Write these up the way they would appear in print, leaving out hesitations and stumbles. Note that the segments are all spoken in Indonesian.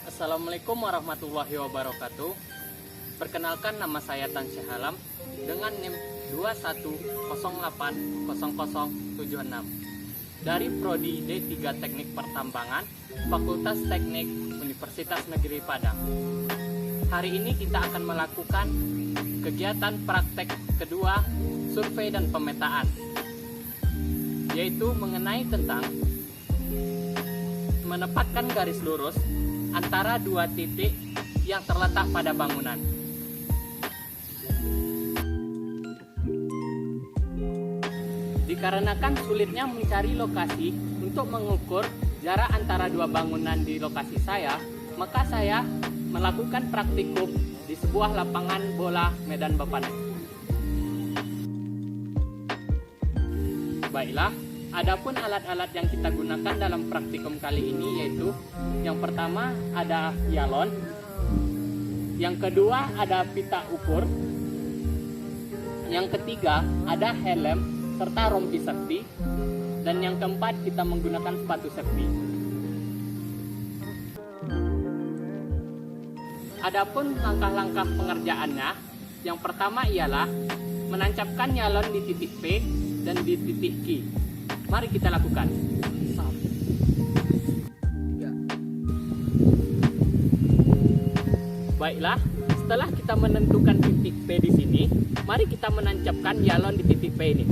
Assalamualaikum warahmatullahi wabarakatuh. Perkenalkan, nama saya Tan Syahalam dengan NIM 21080076 dari Prodi D3 Teknik Pertambangan, Fakultas Teknik Universitas Negeri Padang. Hari ini kita akan melakukan kegiatan praktek kedua survei dan pemetaan, yaitu mengenai tentang menempatkan garis lurus antara dua titik yang terletak pada bangunan. Dikarenakan sulitnya mencari lokasi untuk mengukur jarak antara dua bangunan di lokasi saya, maka saya melakukan praktikum di sebuah lapangan bola Medan Bapanet. Baiklah, adapun alat-alat yang kita gunakan dalam praktikum kali ini yaitu yang pertama ada yalon, yang kedua ada pita ukur, yang ketiga ada helm serta rompi safety, dan yang keempat kita menggunakan sepatu safety. Adapun langkah-langkah pengerjaannya, yang pertama ialah menancapkan yalon di titik P dan di titik Q. Mari kita lakukan. Baiklah, setelah kita menentukan titik P di sini, mari kita menancapkan yalon di titik P ini.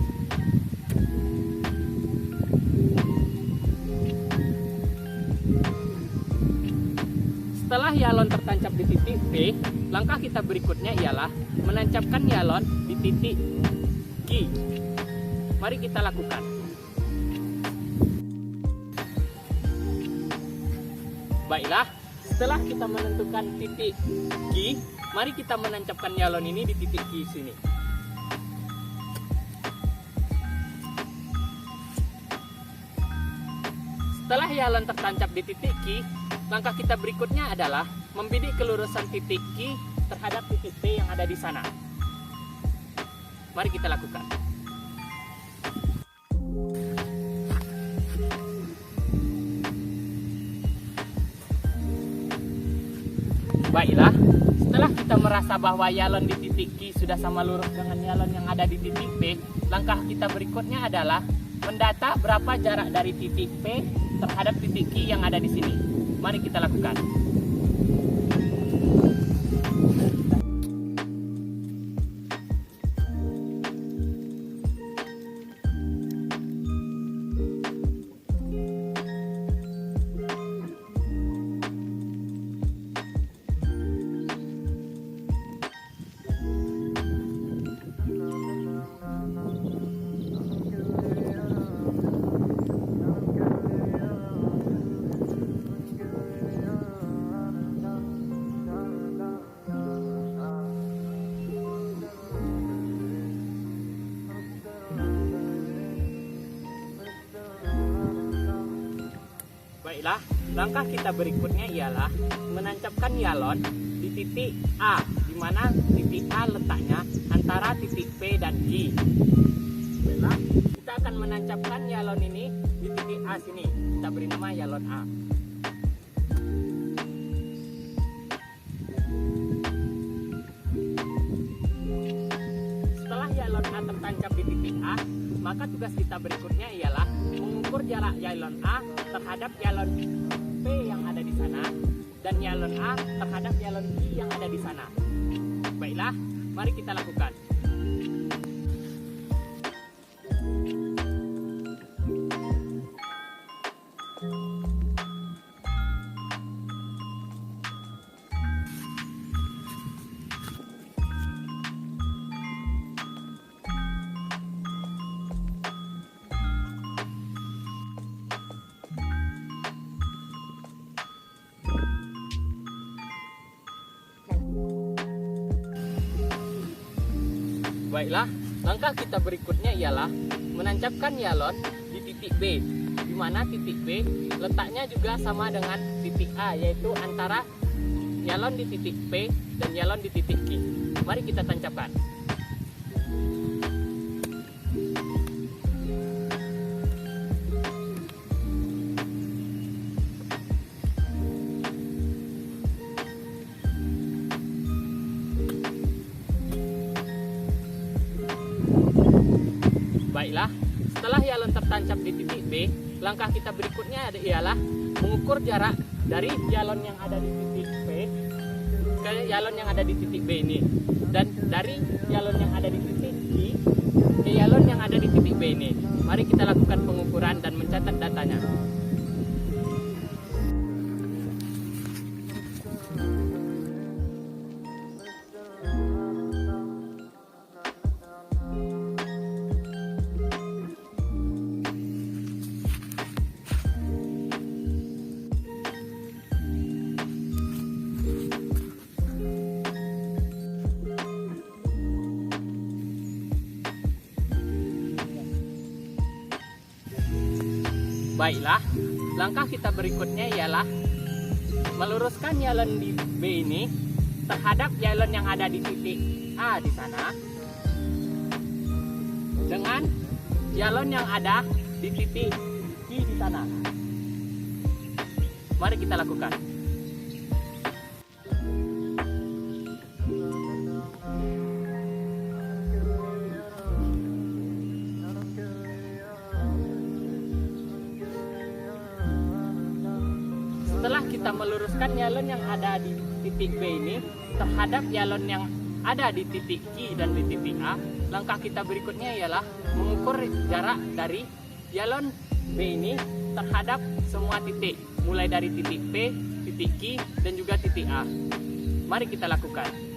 Setelah yalon tertancap di titik P, langkah kita berikutnya ialah menancapkan yalon di titik Q. Mari kita lakukan. Baiklah, setelah kita menentukan titik Q, mari kita menancapkan yalon ini di titik Q sini. Setelah yalon tertancap di titik Q, langkah kita berikutnya adalah membidik kelurusan titik Q terhadap titik P yang ada di sana. Mari kita lakukan. Baiklah, setelah kita merasa bahwa yalon di titik Q sudah sama lurus dengan yalon yang ada di titik P, langkah kita berikutnya adalah mendata berapa jarak dari titik P terhadap titik Q yang ada di sini. Mari kita lakukan. Baiklah, langkah kita berikutnya ialah menancapkan yalon di titik A, di mana titik A letaknya antara titik P dan Q. Baiklah, kita akan menancapkan yalon ini di titik A sini. Kita beri nama yalon A. Setelah yalon A tertancap di titik A, maka tugas kita berikutnya ialah mengukur jarak yalon A terhadap yalon P yang ada di sana dan yalon A terhadap yalon Q yang ada di sana. Baiklah, mari kita lakukan. Baiklah, langkah kita berikutnya ialah menancapkan yalon di titik B, di mana titik B letaknya juga sama dengan titik A, yaitu antara yalon di titik P dan yalon di titik Q. Mari kita tancapkan. Baiklah, setelah yalon tertancap di titik B, langkah kita berikutnya ialah mengukur jarak dari yalon yang ada di titik P ke yalon yang ada di titik B ini, dan dari yalon yang ada di titik I ke yalon yang ada di titik B ini. Mari kita lakukan pengukuran dan mencatat datanya. Baiklah, langkah kita berikutnya ialah meluruskan yalon di B ini terhadap yalon yang ada di titik A di sana dengan yalon yang ada di titik Q di sana. Mari kita lakukan. Setelah kita meluruskan yalon yang ada di titik B ini terhadap yalon yang ada di titik Q dan di titik A, langkah kita berikutnya ialah mengukur jarak dari yalon B ini terhadap semua titik, mulai dari titik P, titik Q, dan juga titik A. Mari kita lakukan.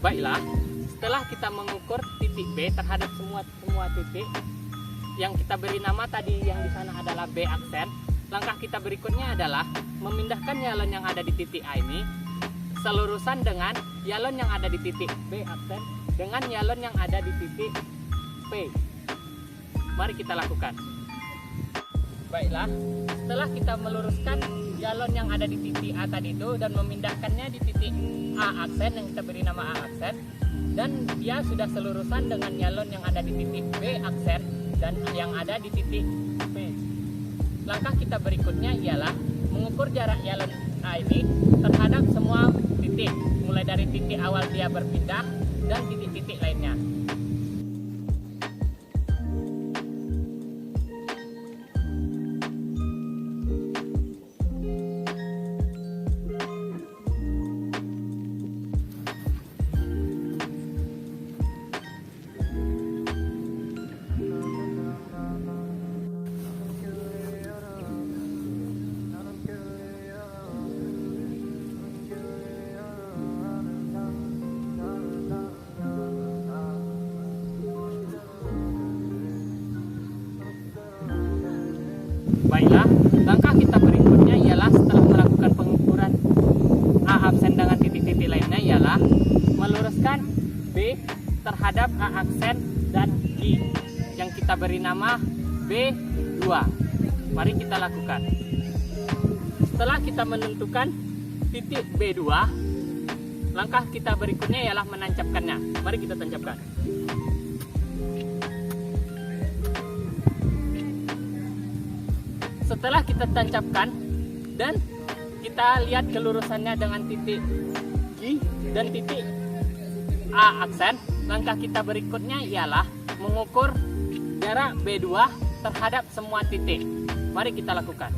Baiklah, setelah kita mengukur titik B terhadap semua titik yang kita beri nama tadi, yang di sana adalah B aksen, langkah kita berikutnya adalah memindahkan yalon yang ada di titik A ini selurusan dengan yalon yang ada di titik B aksen dengan yalon yang ada di titik P. Mari kita lakukan. Baiklah, setelah kita meluruskan yalon yang ada di titik A tadi itu dan memindahkannya di titik A aksen yang kita beri nama A aksen, dan dia sudah selurusan dengan yalon yang ada di titik B aksen dan yang ada di titik P. Langkah kita berikutnya ialah mengukur jarak yalon A ini terhadap semua titik, mulai dari titik awal dia berpindah dan titik-titik lainnya. Baiklah, langkah kita berikutnya ialah setelah melakukan pengukuran A aksen dengan titik-titik lainnya ialah meluruskan B terhadap A aksen dan Q yang kita beri nama B2. Mari kita lakukan. Setelah kita menentukan titik B2, langkah kita berikutnya ialah menancapkannya. Mari kita tancapkan. Setelah kita tancapkan dan kita lihat kelurusannya dengan titik Q dan titik A aksen, langkah kita berikutnya ialah mengukur jarak B2 terhadap semua titik. Mari kita lakukan.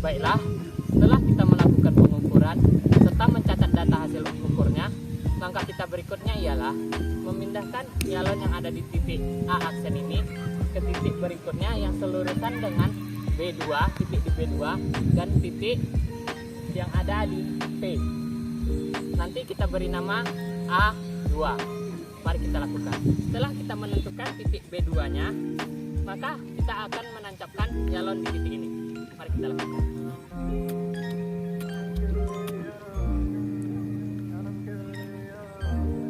Baiklah, setelah kita melakukan pengukuran serta mencatat data hasil ukurnya, langkah kita berikutnya ialah memindahkan yalon yang ada di titik A aksen ini ke titik berikutnya yang selurusan dengan B2, titik di B2 dan titik yang ada di P. Nanti kita beri nama A2. Mari kita lakukan. Setelah kita menentukan titik B2-nya, maka kita akan menancapkan yalon di titik ini. Mari kita lakukan.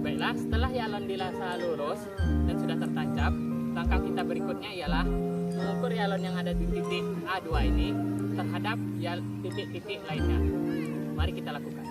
Baiklah, setelah yalon dirasa lurus dan sudah tertancap, langkah kita berikutnya ialah mengukur yalon yang ada di titik A2 ini terhadap titik-titik lainnya. Mari kita lakukan.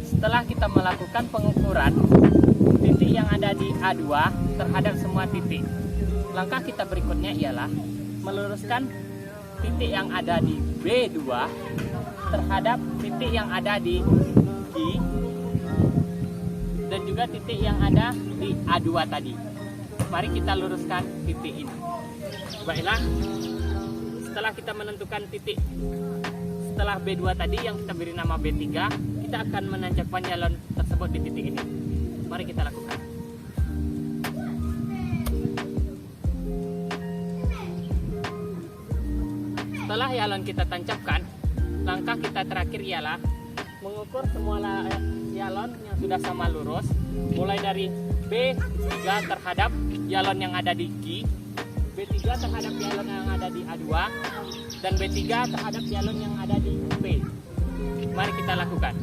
Setelah kita melakukan pengukuran titik yang ada di A2 terhadap semua titik, langkah kita berikutnya ialah meluruskan titik yang ada di B2 terhadap titik yang ada di G dan juga titik yang ada di A2 tadi. Mari kita luruskan titik ini. Baiklah, setelah kita menentukan titik setelah B2 tadi yang kita beri nama B3, kita akan menancapkan yalon tersebut di titik ini. Mari kita lakukan. Setelah yalon kita tancapkan, langkah kita terakhir ialah mengukur semua yalon yang sudah sama lurus, mulai dari B3 terhadap yalon yang ada di G, B3 terhadap yalon yang ada di A2, dan B3 terhadap yalon yang ada di P. Mari kita lakukan.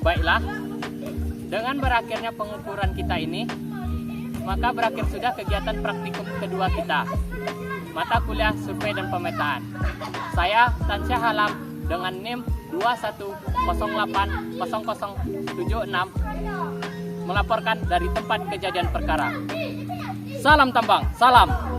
Baiklah, dengan berakhirnya pengukuran kita ini, maka berakhir sudah kegiatan praktikum kedua kita, mata kuliah survei dan pemetaan. Saya Tansyah Halam dengan NIM 21080076 melaporkan dari tempat kejadian perkara. Salam tambang, salam.